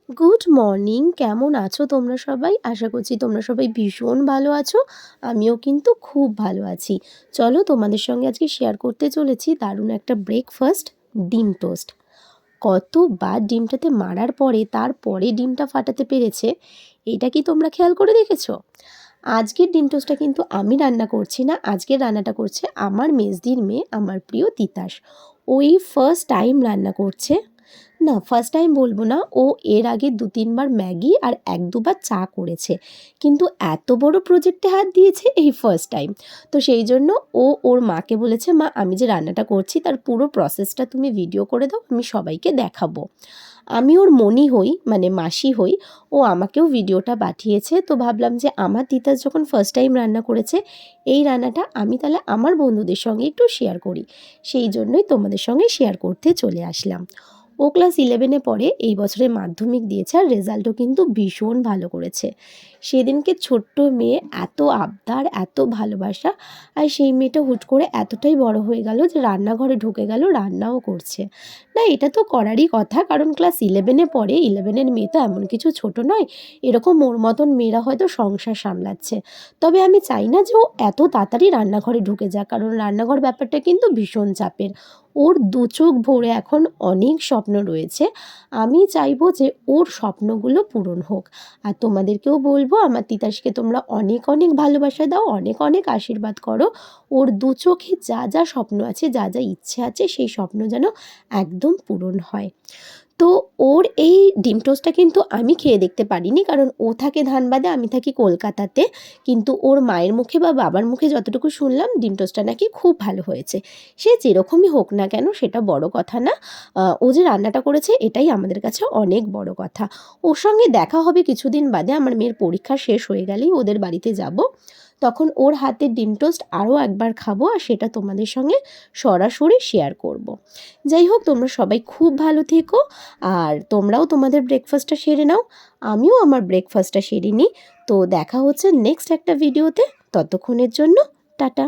Good morning, কেমন আছো তোমরা সবাই? আশা করছি তোমরা সবাই ভীষণ ভালো আছো। আমিও কিন্তু খুব ভালো আছি। চলো তোমাদের সঙ্গে আজকে শেয়ার করতে চলেছি দারুণ একটা ব্রেকফাস্ট, ডিম টোস্ট। কতবার ডিমটাতে মারার পরে তারপরে ডিমটা ফাটাতে পেরেছে, এটা কি তোমরা খেয়াল করে দেখেছো? আজকের ডিম টোস্টটা কিন্তু আমি রান্না করছি না, আজকের রান্নাটা করছে আমার মেজদির মেয়ে, আমার প্রিয় তিতাস। ওই ফার্স্ট টাইম রান্না করছে। না, ফার্স্ট টাইম বলবো না, ও এর আগে ২-৩ বার ম্যাগি আর ১-২ বার চা করেছে। কিন্তু এত বড় প্রজেক্টে হাত দিয়েছে এই ফার্স্ট টাইম। তো সেই জন্য ও ওর মাকে বলেছে, মা আমি যে রান্নাটা করছি তার পুরো প্রসেসটা তুমি ভিডিও করে দাও, আমি সবাইকে দেখাবো। আমি ওর মনি হই, মানে মাসি হই। ও আমাকেও ভিডিওটা পাঠিয়েছে। তো ভাবলাম যে আমার তিতাস যখন ফার্স্ট টাইম রান্না করেছে, এই রান্নাটা আমি তাহলে আমার বন্ধুদের সঙ্গে একটু শেয়ার করি। সেই জন্যই তোমাদের সঙ্গে শেয়ার করতে চলে আসলাম। ও ক্লাস 11-এ পড়ে, এই বছরে মাধ্যমিক দিয়েছে আর রেজাল্টও কিন্তু ভীষণ ভালো করেছে। সেদিনকে ছোট্ট মেয়ে, এত আবদার, এত ভালোবাসা, আর সেই মেয়েটা হুট করে এতটাই বড় হয়ে গেল যে রান্নাঘরে ঢুকে গেল, রান্নাও করছে। না, এটা তো করারই কথা, কারণ ক্লাস 11-এ পড়ে, 11-এর মেয়ে তো এমন কিছু ছোট নয়। এরকম ওর মতন মেয়েরা হয়তো সংসার সামলাচ্ছে। তবে আমি চাই না যে ও এত তাড়াতাড়ি রান্নাঘরে ঢুকে যাক, কারণ রান্নাঘর ব্যাপারটা কিন্তু ভীষণ চাপের। ওর দু চোখ ভরে এখন অনেক স্বপ্ন রয়েছে। আমি চাইবো যে ওর স্বপ্নগুলো পূরণ হোক। আর তোমাদেরকেও বলবো, আমার তিতাসকে তোমরা অনেক অনেক ভালোবাসা দাও, অনেক অনেক আশীর্বাদ করো। ওর দু চোখে যা যা স্বপ্ন আছে, যা যা ইচ্ছে আছে, সেই স্বপ্ন যেন একদম পূরণ হয়। তো ওর এই ডিম টোস্টটা কিন্তু আমি খেয়ে দেখতে পারিনি, কারণ ও থাকে ধানবাদে, আমি থাকি কলকাতাতে। কিন্তু ওর মায়ের মুখে বা বাবার মুখে যতটুকু শুনলাম, ডিম টোস্টটা নাকি খুব ভালো হয়েছে। সে যেরকমই হোক না কেন, সেটা বড় কথা না। ও যে রান্নাটা করেছে এটাই আমাদের কাছে অনেক বড় কথা। ওর সঙ্গে দেখা হবে কিছুদিন বাদে, আমার মেয়ের পরীক্ষা শেষ হয়ে গেলেই ওদের বাড়িতে যাব। তখন ওর হাতের ডিম টোস্ট আরও একবার খাবো, আর সেটা তোমাদের সঙ্গে সরাসরি শেয়ার করব। যাই হোক, তোমরা সবাই খুব ভালো থেকো। আর তোমরাও তোমাদের ব্রেকফাস্টটা সেরে নাও, আমিও আমার ব্রেকফাস্টটা সেরে নিই। তো দেখা হচ্ছে নেক্সট একটা ভিডিওতে। ততক্ষণের জন্য টাটা।